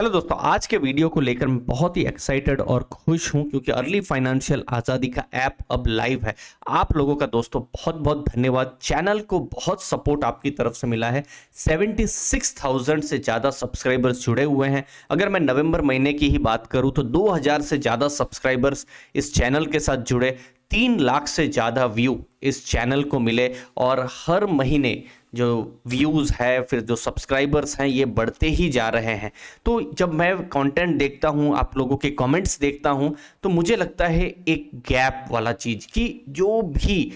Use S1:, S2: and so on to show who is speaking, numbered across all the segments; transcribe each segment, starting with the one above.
S1: Hello दोस्तों, आज के वीडियो को लेकर मैं बहुत ही एक्साइटेड और खुश हूं क्योंकि अर्ली फाइनेंशियल आज़ादी का ऐप अब लाइव है। आप लोगों का दोस्तों बहुत बहुत धन्यवाद। चैनल को बहुत सपोर्ट आपकी तरफ से मिला है। 76,000 से ज़्यादा सब्सक्राइबर्स जुड़े हुए हैं। अगर मैं नवंबर महीने की ही बात करूं तो 2,000 से ज़्यादा सब्सक्राइबर्स इस चैनल के साथ जुड़े। 3 लाख से ज़्यादा व्यू इस चैनल को मिले और हर महीने जो व्यूज़ है, फिर जो सब्सक्राइबर्स हैं, ये बढ़ते ही जा रहे हैं। तो जब मैं कंटेंट देखता हूँ, आप लोगों के कमेंट्स देखता हूँ, तो मुझे लगता है एक गैप वाला चीज़ कि जो भी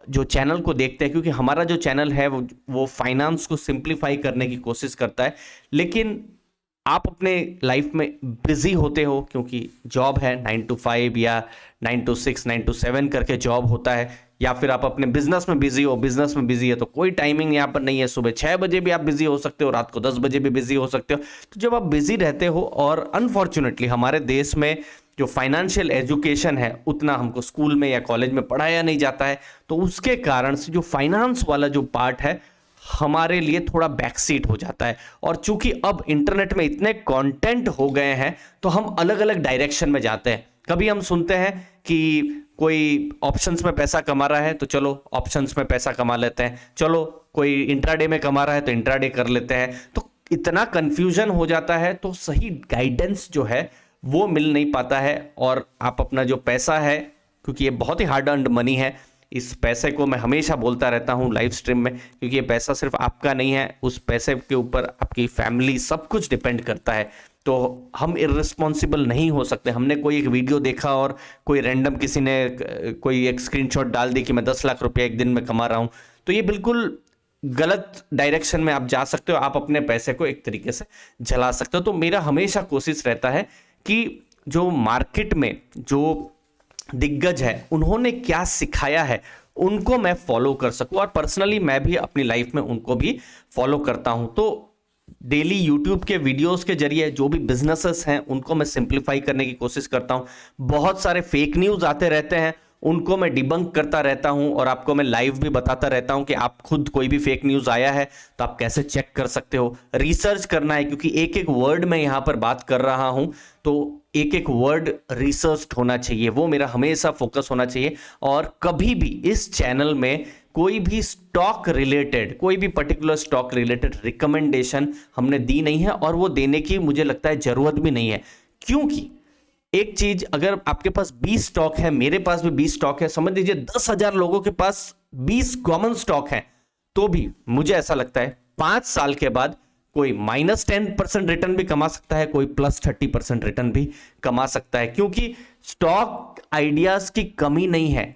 S1: जो चैनल को देखते हैं, क्योंकि हमारा जो चैनल है वो फाइनेंस को सिंप्लीफाई करने की कोशिश करता है, लेकिन आप अपने लाइफ में बिजी होते हो क्योंकि जॉब है 9 to 5 या 9 to 6, 9 to 7 करके जॉब होता है, या फिर आप अपने बिजनेस में बिजी हो, बिजनेस में बिजी है तो कोई टाइमिंग यहाँ पर नहीं है। सुबह 6 बजे भी आप बिजी हो सकते हो, रात को 10 बजे भी बिजी हो सकते हो। तो जब आप बिजी रहते हो, और अनफॉर्चुनेटली हमारे देश में जो फाइनेंशियल एजुकेशन है उतना हमको स्कूल में या कॉलेज में पढ़ाया नहीं जाता है, तो उसके कारण से जो फाइनेंस वाला जो पार्ट है हमारे लिए थोड़ा बैकसीट हो जाता है। और चूंकि अब इंटरनेट में इतने कंटेंट हो गए हैं तो हम अलग अलग डायरेक्शन में जाते हैं। कभी हम सुनते हैं कि कोई ऑप्शंस में पैसा कमा रहा है तो चलो ऑप्शंस में पैसा कमा लेते हैं, चलो कोई इंट्राडे में कमा रहा है तो इंट्राडे कर लेते हैं। तो इतना कंफ्यूजन हो जाता है, तो सही गाइडेंस जो है वो मिल नहीं पाता है। और आप अपना जो पैसा है, क्योंकि ये बहुत ही हार्ड अर्न्ड मनी है, इस पैसे को मैं हमेशा बोलता रहता हूँ लाइव स्ट्रीम में, क्योंकि ये पैसा सिर्फ आपका नहीं है, उस पैसे के ऊपर आपकी फैमिली सब कुछ डिपेंड करता है। तो हम इर्रिस्पॉन्सिबल नहीं हो सकते। हमने कोई एक वीडियो देखा और कोई रैंडम किसी ने कोई एक स्क्रीनशॉट डाल दी कि मैं 10 लाख रुपया एक दिन में कमा रहा हूँ, तो ये बिल्कुल गलत डायरेक्शन में आप जा सकते हो। आप अपने पैसे को एक तरीके से जला सकते हो। तो मेरा हमेशा कोशिश रहता है कि जो मार्केट में जो दिग्गज है उन्होंने क्या सिखाया है उनको मैं फॉलो कर सकूं, और पर्सनली मैं भी अपनी लाइफ में उनको भी फॉलो करता हूं। तो डेली यूट्यूब के वीडियोस के जरिए जो भी बिजनेसेस हैं उनको मैं सिंप्लीफाई करने की कोशिश करता हूं। बहुत सारे फेक न्यूज़ आते रहते हैं, उनको मैं डिबंक करता रहता हूं, और आपको मैं लाइव भी बताता रहता हूं कि आप खुद कोई भी फेक न्यूज़ आया है तो आप कैसे चेक कर सकते हो। रिसर्च करना है, क्योंकि एक एक वर्ड मैं यहां पर बात कर रहा हूं तो एक एक वर्ड रिसर्च होना चाहिए, वो मेरा हमेशा फोकस होना चाहिए। और कभी भी इस चैनल में कोई भी स्टॉक रिलेटेड, कोई भी पर्टिकुलर स्टॉक रिलेटेड रिकमेंडेशन हमने दी नहीं है, और वो देने की मुझे लगता है जरूरत भी नहीं है। क्योंकि एक चीज, अगर आपके पास 20 स्टॉक है, मेरे पास भी 20 स्टॉक है, समझ लीजिए 10,000 लोगों के पास 20 कॉमन स्टॉक है, तो भी मुझे ऐसा लगता है 5 साल के बाद कोई -10% रिटर्न भी कमा सकता है, कोई +30% रिटर्न भी कमा सकता है। क्योंकि स्टॉक आइडियाज की कमी नहीं है,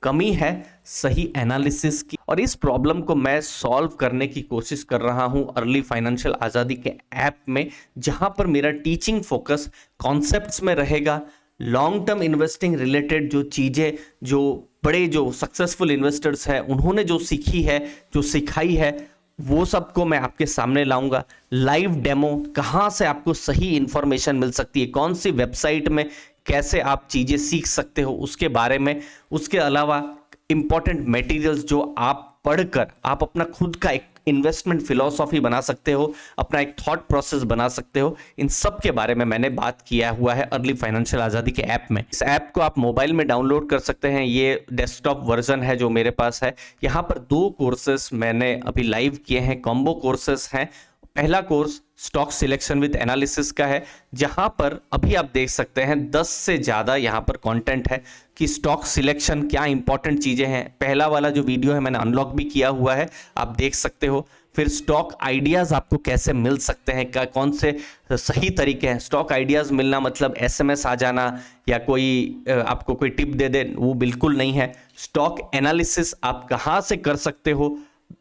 S1: कमी है सही एनालिसिस की। और इस प्रॉब्लम को मैं सॉल्व करने की कोशिश कर रहा हूं अर्ली फाइनेंशियल आज़ादी के ऐप में, जहां पर मेरा टीचिंग फोकस कॉन्सेप्ट्स में रहेगा। लॉन्ग टर्म इन्वेस्टिंग रिलेटेड जो चीज़ें, जो बड़े जो सक्सेसफुल इन्वेस्टर्स हैं उन्होंने जो सीखी है, जो सिखाई है, वो सबको मैं आपके सामने लाऊंगा। लाइव डेमो, कहाँ से आपको सही इंफॉर्मेशन मिल सकती है, कौन सी वेबसाइट में कैसे आप चीज़ें सीख सकते हो उसके बारे में। उसके अलावा इंपॉर्टेंट मटेरियल्स जो आप पढ़कर आप अपना खुद का एक इन्वेस्टमेंट फिलॉसफी बना सकते हो, अपना एक थॉट प्रोसेस बना सकते हो, इन सब के बारे में मैंने बात किया हुआ है अर्ली फाइनेंशियल आज़ादी के ऐप में। इस ऐप को आप मोबाइल में डाउनलोड कर सकते हैं, ये डेस्कटॉप वर्जन है जो मेरे पास है। यहाँ पर 2 कोर्सेस मैंने अभी लाइव किए हैं, कॉम्बो कोर्सेस हैं। पहला course stock selection with analysis का है, जहां पर अभी आप देख सकते हैं 10 से ज़्यादा यहां पर कंटेंट है कि स्टॉक सिलेक्शन क्या इंपॉर्टेंट चीज़ें हैं। पहला वाला जो वीडियो है मैंने अनलॉक भी किया हुआ है, आप देख सकते हो। फिर स्टॉक आइडियाज़ आपको कैसे मिल सकते हैं, क्या कौन से सही तरीके हैं। स्टॉक आइडियाज़ मिलना मतलब एसएमएस आ जाना या कोई आपको कोई टिप दे दे, वो बिल्कुल नहीं है। स्टॉक एनालिसिस आप कहाँ से कर सकते हो,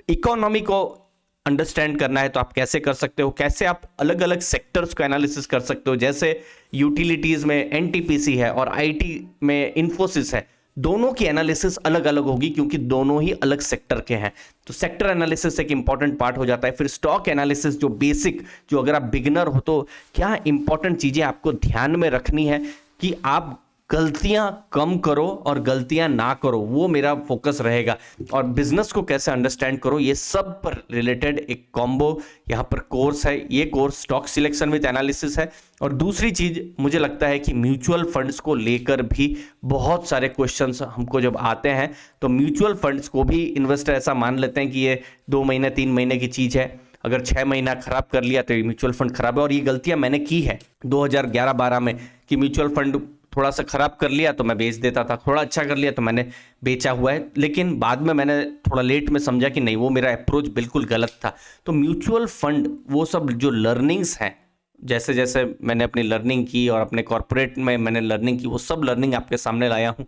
S1: इकोनॉमी को अंडरस्टैंड करना है तो आप कैसे कर सकते हो, कैसे आप अलग अलग सेक्टर्स को एनालिसिस कर सकते हो। जैसे यूटिलिटीज में एनटीपीसी है और आईटी में इन्फोसिस है, दोनों की एनालिसिस अलग अलग होगी क्योंकि दोनों ही अलग सेक्टर के हैं। तो सेक्टर एनालिसिस एक इंपॉर्टेंट पार्ट हो जाता है। फिर स्टॉक एनालिसिस जो बेसिक, जो अगर आप बिगिनर हो तो क्या इंपॉर्टेंट चीजें आपको ध्यान में रखनी है कि आप गलतियां कम करो और गलतियां ना करो, वो मेरा फोकस रहेगा। और बिजनेस को कैसे अंडरस्टैंड करो, ये सब पर रिलेटेड एक कॉम्बो यहाँ पर कोर्स है। ये course stock selection with analysis है। और दूसरी चीज मुझे लगता है कि म्यूचुअल फंड्स को लेकर भी बहुत सारे क्वेश्चंस हमको जब आते हैं, तो म्यूचुअल फंड्स को भी इन्वेस्टर ऐसा मान लेते हैं कि ये 2 महीने 3 महीने की चीज है, अगर 6 महीना खराब कर लिया तो ये म्यूचुअल फंड खराब है। और ये गलतियां मैंने की है 2011-12 में, कि म्यूचुअल फंड थोड़ा सा खराब कर लिया तो मैं बेच देता था, थोड़ा अच्छा कर लिया तो मैंने बेचा हुआ है। लेकिन बाद में मैंने थोड़ा लेट में समझा कि नहीं, वो मेरा अप्रोच बिल्कुल गलत था। तो म्यूचुअल फंड वो सब जो लर्निंग्स हैं, जैसे जैसे मैंने अपनी लर्निंग की और अपने कॉर्पोरेट में मैंने लर्निंग की, वो सब लर्निंग आपके सामने लाया हूँ।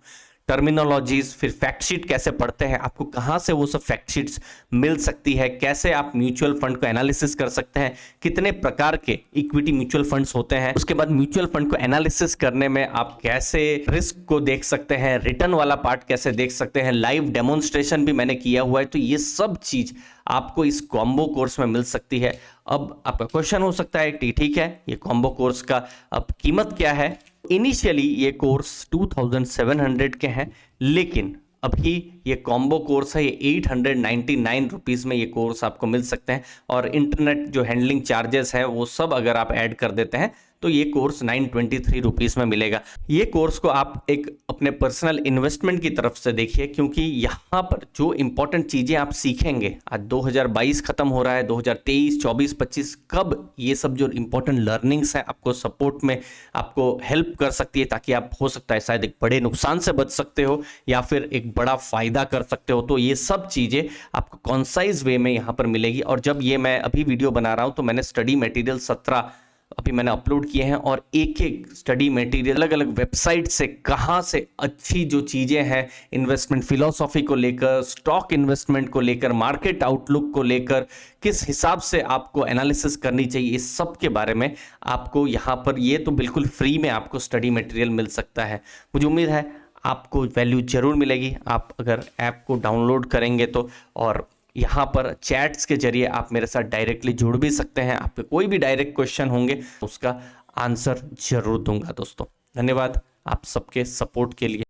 S1: टर्मिनोलॉजीज, फिर फैक्ट शीट कैसे पढ़ते हैं, आपको कहाँ से वो सब फैक्ट शीट्स मिल सकती है, कैसे आप म्यूचुअल फंड को एनालिसिस कर सकते हैं, कितने प्रकार के इक्विटी म्यूचुअल फंड्स होते हैं, उसके बाद म्यूचुअल फंड को एनालिसिस करने में आप कैसे रिस्क को देख सकते हैं, रिटर्न वाला पार्ट कैसे देख सकते हैं, लाइव डेमोन्स्ट्रेशन भी मैंने किया हुआ है। तो ये सब चीज आपको इस कॉम्बो कोर्स में मिल सकती है। अब आपका क्वेश्चन हो सकता है कि ठीक है, ये कॉम्बो कोर्स का अब कीमत क्या है। इनिशियली ये कोर्स 2700 के हैं, लेकिन अभी ये कॉम्बो कोर्स है, ये 899 रुपीज़ में ये कोर्स आपको मिल सकते हैं। और इंटरनेट जो हैंडलिंग चार्जेस है वो सब अगर आप ऐड कर देते हैं तो ये कोर्स 923 रुपीज़ में मिलेगा। ये कोर्स को आप एक अपने पर्सनल इन्वेस्टमेंट की तरफ से देखिए, क्योंकि यहाँ पर जो इंपॉर्टेंट चीज़ें आप सीखेंगे, आज 2022 खत्म हो रहा है, 2023, 24, 25 कब ये सब जो इंपॉर्टेंट लर्निंग्स हैं आपको सपोर्ट में आपको हेल्प कर सकती है, ताकि आप हो सकता है शायद एक बड़े नुकसान से बच सकते हो या फिर एक बड़ा फायदा कर सकते हो। तो ये सब चीज़ें आपको कॉन्साइज वे में यहाँ पर मिलेगी। और जब ये मैं अभी वीडियो बना रहा हूँ तो मैंने स्टडी मटेरियल 17 अभी मैंने अपलोड किए हैं, और एक एक स्टडी मटेरियल अलग अलग वेबसाइट से कहाँ से अच्छी जो चीज़ें हैं इन्वेस्टमेंट फिलॉसफी को लेकर, स्टॉक इन्वेस्टमेंट को लेकर, मार्केट आउटलुक को लेकर, किस हिसाब से आपको एनालिसिस करनी चाहिए, इस सब के बारे में आपको यहाँ पर, ये तो बिल्कुल फ्री में आपको स्टडी मटेरियल मिल सकता है। मुझे उम्मीद है आपको वैल्यू जरूर मिलेगी, आप अगर ऐप को डाउनलोड करेंगे तो। और यहाँ पर चैट्स के जरिए आप मेरे साथ डायरेक्टली जुड़ भी सकते हैं, आपके कोई भी डायरेक्ट क्वेश्चन होंगे उसका आंसर जरूर दूंगा। दोस्तों धन्यवाद आप सबके सपोर्ट के लिए।